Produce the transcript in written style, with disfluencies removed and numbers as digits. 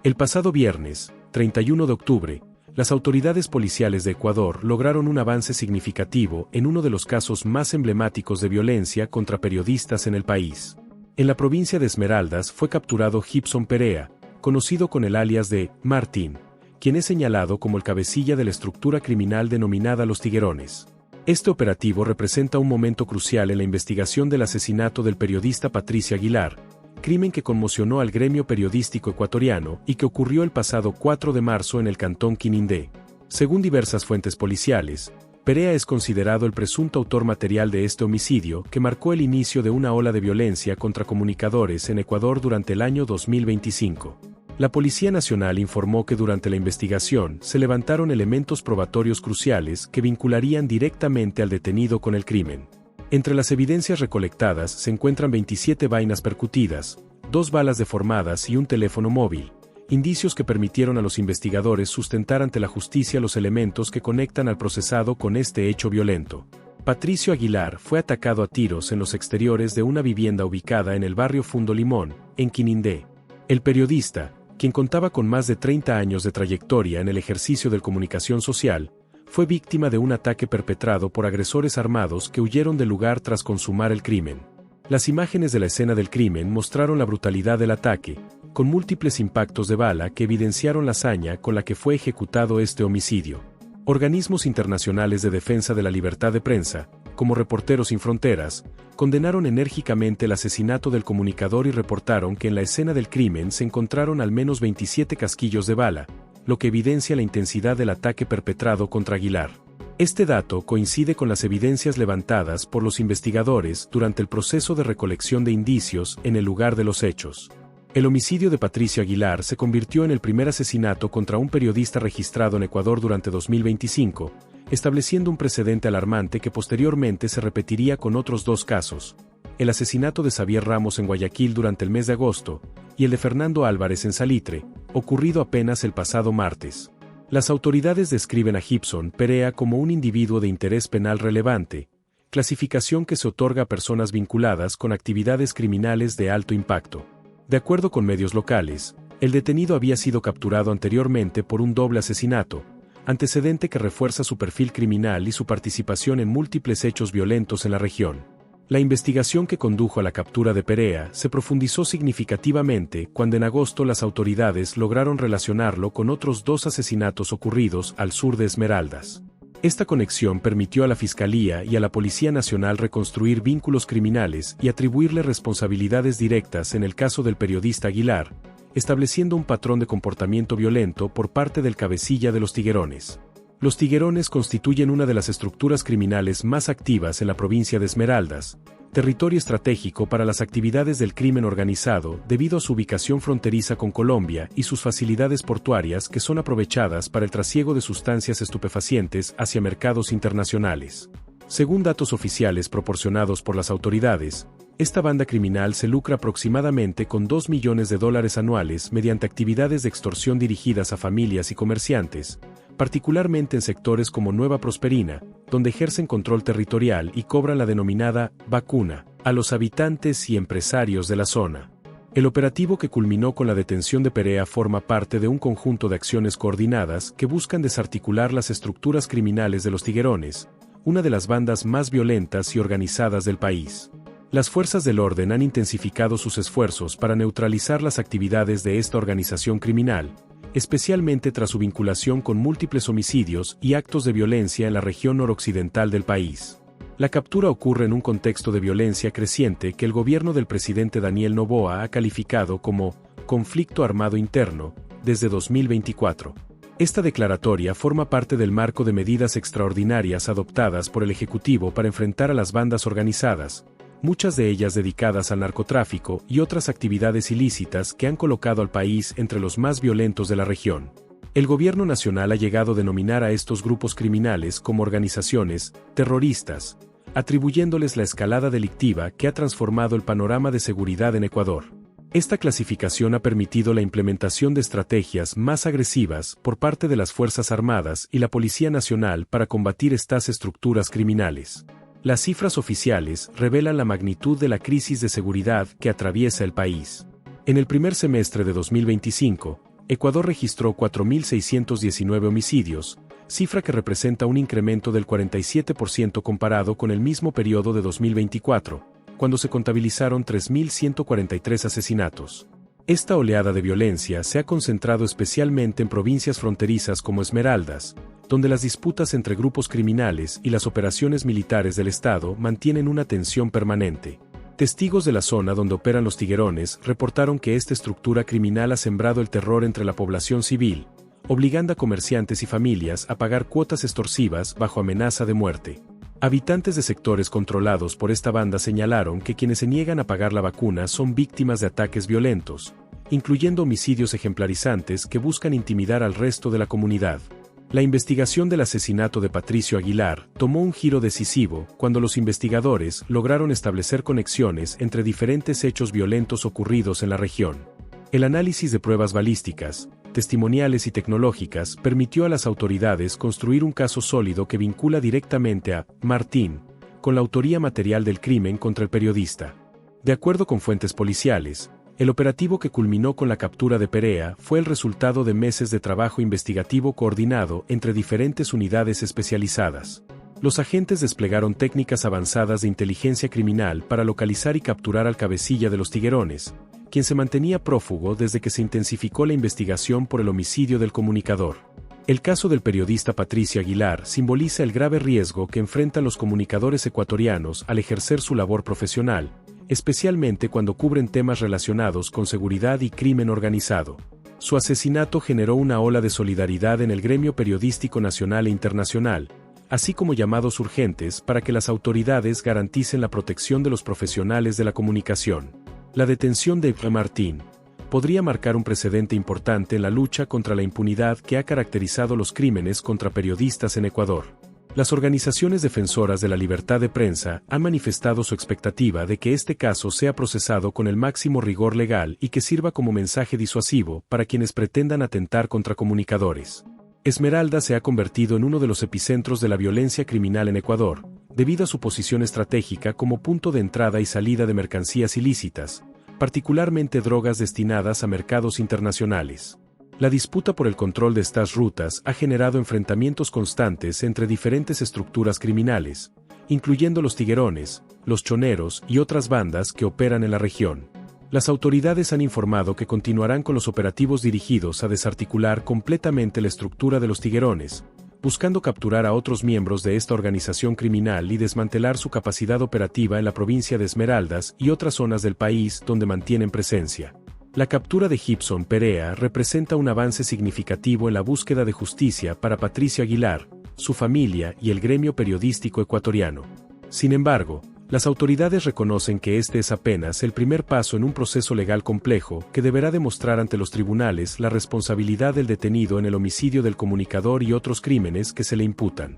El pasado viernes, 31 de octubre, las autoridades policiales de Ecuador lograron un avance significativo en uno de los casos más emblemáticos de violencia contra periodistas en el país. En la provincia de Esmeraldas fue capturado Gibson Perea, conocido con el alias de Martín, quien es señalado como el cabecilla de la estructura criminal denominada Los Tiguerones. Este operativo representa un momento crucial en la investigación del asesinato del periodista Patricio Aguilar, crimen que conmocionó al gremio periodístico ecuatoriano y que ocurrió el pasado 4 de marzo en el cantón Quinindé. Según diversas fuentes policiales, Perea es considerado el presunto autor material de este homicidio que marcó el inicio de una ola de violencia contra comunicadores en Ecuador durante el año 2025. La Policía Nacional informó que durante la investigación se levantaron elementos probatorios cruciales que vincularían directamente al detenido con el crimen. Entre las evidencias recolectadas se encuentran 27 vainas percutidas, 2 balas deformadas y un teléfono móvil, indicios que permitieron a los investigadores sustentar ante la justicia los elementos que conectan al procesado con este hecho violento. Patricio Aguilar fue atacado a tiros en los exteriores de una vivienda ubicada en el barrio Fundo Limón, en Quinindé. El periodista, quien contaba con más de 30 años de trayectoria en el ejercicio de comunicación social, fue víctima de un ataque perpetrado por agresores armados que huyeron del lugar tras consumar el crimen. Las imágenes de la escena del crimen mostraron la brutalidad del ataque, con múltiples impactos de bala que evidenciaron la hazaña con la que fue ejecutado este homicidio. Organismos internacionales de defensa de la libertad de prensa, como Reporteros Sin Fronteras, condenaron enérgicamente el asesinato del comunicador y reportaron que en la escena del crimen se encontraron al menos 27 casquillos de bala, lo que evidencia la intensidad del ataque perpetrado contra Aguilar. Este dato coincide con las evidencias levantadas por los investigadores durante el proceso de recolección de indicios en el lugar de los hechos. El homicidio de Patricio Aguilar se convirtió en el primer asesinato contra un periodista registrado en Ecuador durante 2025, estableciendo un precedente alarmante que posteriormente se repetiría con otros 2 casos: el asesinato de Xavier Ramos en Guayaquil durante el mes de agosto, y el de Fernando Álvarez en Salitre, ocurrido apenas el pasado martes. Las autoridades describen a Gibson Perea como un individuo de interés penal relevante, clasificación que se otorga a personas vinculadas con actividades criminales de alto impacto. De acuerdo con medios locales, el detenido había sido capturado anteriormente por un doble asesinato, antecedente que refuerza su perfil criminal y su participación en múltiples hechos violentos en la región. La investigación que condujo a la captura de Perea se profundizó significativamente cuando en agosto las autoridades lograron relacionarlo con otros 2 asesinatos ocurridos al sur de Esmeraldas. Esta conexión permitió a la Fiscalía y a la Policía Nacional reconstruir vínculos criminales y atribuirle responsabilidades directas en el caso del periodista Aguilar, estableciendo un patrón de comportamiento violento por parte del cabecilla de los Tiguerones. Los Tiguerones constituyen una de las estructuras criminales más activas en la provincia de Esmeraldas, territorio estratégico para las actividades del crimen organizado debido a su ubicación fronteriza con Colombia y sus facilidades portuarias que son aprovechadas para el trasiego de sustancias estupefacientes hacia mercados internacionales. Según datos oficiales proporcionados por las autoridades, esta banda criminal se lucra aproximadamente con $2 millones anuales mediante actividades de extorsión dirigidas a familias y comerciantes, particularmente en sectores como Nueva Prosperina, donde ejercen control territorial y cobran la denominada vacuna a los habitantes y empresarios de la zona. El operativo que culminó con la detención de Perea forma parte de un conjunto de acciones coordinadas que buscan desarticular las estructuras criminales de los Tiguerones, una de las bandas más violentas y organizadas del país. Las fuerzas del orden han intensificado sus esfuerzos para neutralizar las actividades de esta organización criminal, especialmente tras su vinculación con múltiples homicidios y actos de violencia en la región noroccidental del país. La captura ocurre en un contexto de violencia creciente que el gobierno del presidente Daniel Noboa ha calificado como conflicto armado interno desde 2024. Esta declaratoria forma parte del marco de medidas extraordinarias adoptadas por el Ejecutivo para enfrentar a las bandas organizadas, muchas de ellas dedicadas al narcotráfico y otras actividades ilícitas que han colocado al país entre los más violentos de la región. El gobierno nacional ha llegado a denominar a estos grupos criminales como organizaciones terroristas, atribuyéndoles la escalada delictiva que ha transformado el panorama de seguridad en Ecuador. Esta clasificación ha permitido la implementación de estrategias más agresivas por parte de las Fuerzas Armadas y la Policía Nacional para combatir estas estructuras criminales. Las cifras oficiales revelan la magnitud de la crisis de seguridad que atraviesa el país. En el primer semestre de 2025, Ecuador registró 4.619 homicidios, cifra que representa un incremento del 47% comparado con el mismo periodo de 2024, cuando se contabilizaron 3.143 asesinatos. Esta oleada de violencia se ha concentrado especialmente en provincias fronterizas como Esmeraldas, donde las disputas entre grupos criminales y las operaciones militares del Estado mantienen una tensión permanente. Testigos de la zona donde operan los tiguerones reportaron que esta estructura criminal ha sembrado el terror entre la población civil, obligando a comerciantes y familias a pagar cuotas extorsivas bajo amenaza de muerte. Habitantes de sectores controlados por esta banda señalaron que quienes se niegan a pagar la vacuna son víctimas de ataques violentos, incluyendo homicidios ejemplarizantes que buscan intimidar al resto de la comunidad. La investigación del asesinato de Patricio Aguilar tomó un giro decisivo cuando los investigadores lograron establecer conexiones entre diferentes hechos violentos ocurridos en la región. El análisis de pruebas balísticas, testimoniales y tecnológicas permitió a las autoridades construir un caso sólido que vincula directamente a Martín con la autoría material del crimen contra el periodista. De acuerdo con fuentes policiales, el operativo que culminó con la captura de Perea fue el resultado de meses de trabajo investigativo coordinado entre diferentes unidades especializadas. Los agentes desplegaron técnicas avanzadas de inteligencia criminal para localizar y capturar al cabecilla de los tiguerones, quien se mantenía prófugo desde que se intensificó la investigación por el homicidio del comunicador. El caso del periodista Patricio Aguilar simboliza el grave riesgo que enfrentan los comunicadores ecuatorianos al ejercer su labor profesional, especialmente cuando cubren temas relacionados con seguridad y crimen organizado. Su asesinato generó una ola de solidaridad en el gremio periodístico nacional e internacional, así como llamados urgentes para que las autoridades garanticen la protección de los profesionales de la comunicación. La detención de Martín podría marcar un precedente importante en la lucha contra la impunidad que ha caracterizado los crímenes contra periodistas en Ecuador. Las organizaciones defensoras de la libertad de prensa han manifestado su expectativa de que este caso sea procesado con el máximo rigor legal y que sirva como mensaje disuasivo para quienes pretendan atentar contra comunicadores. Esmeralda se ha convertido en uno de los epicentros de la violencia criminal en Ecuador, debido a su posición estratégica como punto de entrada y salida de mercancías ilícitas, particularmente drogas destinadas a mercados internacionales. La disputa por el control de estas rutas ha generado enfrentamientos constantes entre diferentes estructuras criminales, incluyendo los tiguerones, los choneros y otras bandas que operan en la región. Las autoridades han informado que continuarán con los operativos dirigidos a desarticular completamente la estructura de los tiguerones, buscando capturar a otros miembros de esta organización criminal y desmantelar su capacidad operativa en la provincia de Esmeraldas y otras zonas del país donde mantienen presencia. La captura de Gibson Perea representa un avance significativo en la búsqueda de justicia para Patricio Aguilar, su familia y el gremio periodístico ecuatoriano. Sin embargo, las autoridades reconocen que este es apenas el primer paso en un proceso legal complejo que deberá demostrar ante los tribunales la responsabilidad del detenido en el homicidio del comunicador y otros crímenes que se le imputan.